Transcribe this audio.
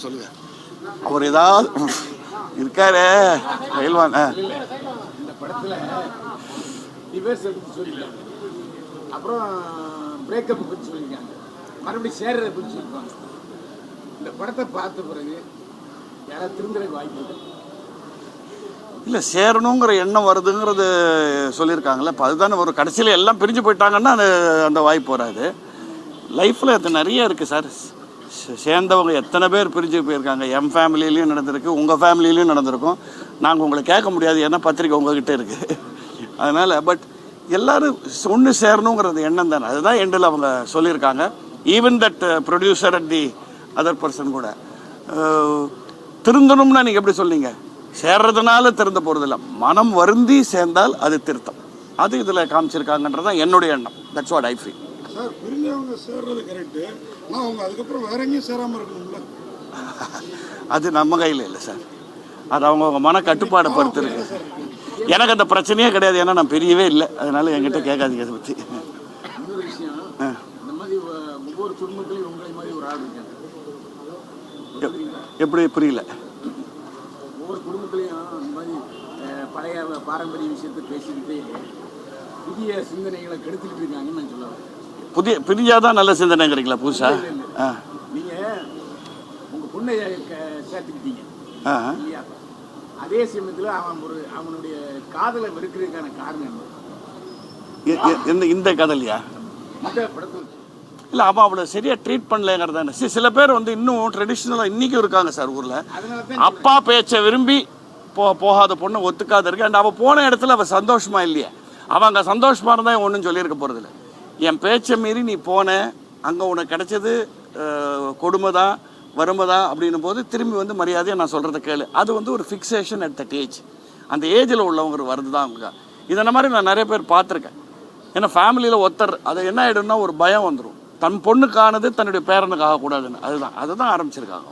சொல்லுங்க. அவர் ஏதாவது இருக்காரு பயில்வான். இந்த படத்துல டிவோர்ஸ் பற்றி சொல்லியிருக்காங்க, அப்புறம் பிரேக்கப் பற்றி சொல்லியிருக்காங்க, மறுபடியும் சேர்றதை பற்றி சொல்லியிருப்பாங்க. இந்த படத்தை பார்த்த பிறகு யாராவது திருந்துறதுக்கு வாய்ப்பு இருக்கு? இல்லை, சேரணுங்கிற எண்ணம் வருதுங்கிறது சொல்லியிருக்காங்களே. இப்போ அதுதானே ஒரு கடைசியில் எல்லாம் பிரிஞ்சு போயிட்டாங்கன்னா அந்த வாய்ப்பு வராது. லைஃப்பில் அது நிறைய இருக்குது சார். சேர்ந்தவங்க எத்தனை பேர் பிரிஞ்சு போயிருக்காங்க. என் ஃபேமிலியிலையும் நடந்திருக்கு, உங்கள் ஃபேமிலியிலையும் நடந்திருக்கும். நாங்கள் உங்களை கேட்க முடியாது, ஏன்னா பத்திரிக்கை உங்ககிட்ட இருக்குது. அதனால் பட் எல்லோரும் ஒன்று சேரணுங்கிறது எண்ணம் தானே. அதுதான் எண்டில் அவங்க சொல்லியிருக்காங்க. Even that producer and the other person கூட திருந்தணும்னா நீங்கள் எப்படி சொன்னீங்க? சேர்றதுனால திருந்த போகிறதில்ல, மனம் வருந்தி சேர்ந்தால் அது திருத்தம். அது இதில் காமிச்சிருக்காங்கன்றதான் என்னுடைய எண்ணம். That's what I feel. Sir, பிரிஞ்சவங்க சேர்றது கரெக்டு, ஆனால் அவங்க அதுக்கப்புறம் வேற எங்கேயும் சேராமல் இருக்கணும்ல. அது நம்ம கையில் இல்லை சார். அது அவங்கவுங்க மன கட்டுப்பாடை பொறுத்து இருக்கு. எனக்கு அந்த பிரச்சனையே கிடையாது, ஏன்னா நான் பெரியவே இல்லை. அதனால என்கிட்ட கேட்காதீங்க அதை பற்றி. இன்னொரு விஷயம், இந்த மாதிரி ஒவ்வொரு குடும்பத்திலையும் உங்களை மாதிரி ஒரு ஆள் இருக்காங்க. எப்படி புரியல? ஒவ்வொரு குடும்பத்திலையும் இந்த மாதிரி பழைய பாரம்பரிய விஷயத்தை பேசிக்கிட்டே புதிய சிந்தனைகளை கெடுத்துக்கிட்டு இருக்காங்கன்னு நான் சொல்லுவேன். புதிய பிரிஞ்சாதான் நல்ல சிந்தனைங்கிறீங்களா புதுசா? நீங்கள் உங்கள் பொண்ணை சேர்த்துக்கிட்டீங்க இல்லையா? அதே சமயத்தில் அவனுடைய காதலை வெறுக்கிறதுக்கான காரணம் என்ன? இந்த கதலையா? இந்த படத்தில் இல்லை, அவன் அவளை சரியாக ட்ரீட் பண்ணலங்கிறதானே. சில பேர் வந்து இன்னும் ட்ரெடிஷ்னலாக இன்றைக்கும் இருக்காங்க சார் ஊரில். அப்பா பேச்சை விரும்பி போகாத பொண்ணு ஒத்துக்காத இருக்கு. அண்ட் அவள் போன இடத்துல அவள் சந்தோஷமாக இல்லையே. அவன் அங்கே சந்தோஷமாக இருந்தால் ஒன்றும் சொல்லியிருக்க போகிறதில்ல. என் பேச்சை மீறி நீ போன, அங்கே உனக்கு கிடைச்சது கொடுமை தான், வறுமை தான் அப்படின்னும் போது திரும்பி வந்து மரியாதையாக நான் சொல்கிறத கேளு. அது வந்து ஒரு ஃபிக்ஸேஷன் அட் தட் ஏஜ். அந்த ஏஜில் உள்ளவங்க வருது தான் அவங்க. இதன மாதிரி நான் நிறைய பேர் பார்த்துருக்கேன். ஏன்னா ஃபேமிலியில் ஒருத்தர் அது என்ன ஆகிடும்னா ஒரு பயம் வந்துடும். தன் பொண்ணுக்கானது தன்னுடைய பேரனுக்கு ஆகக்கூடாதுன்னு. அதுதான் ஆரம்பிச்சிருக்காங்க.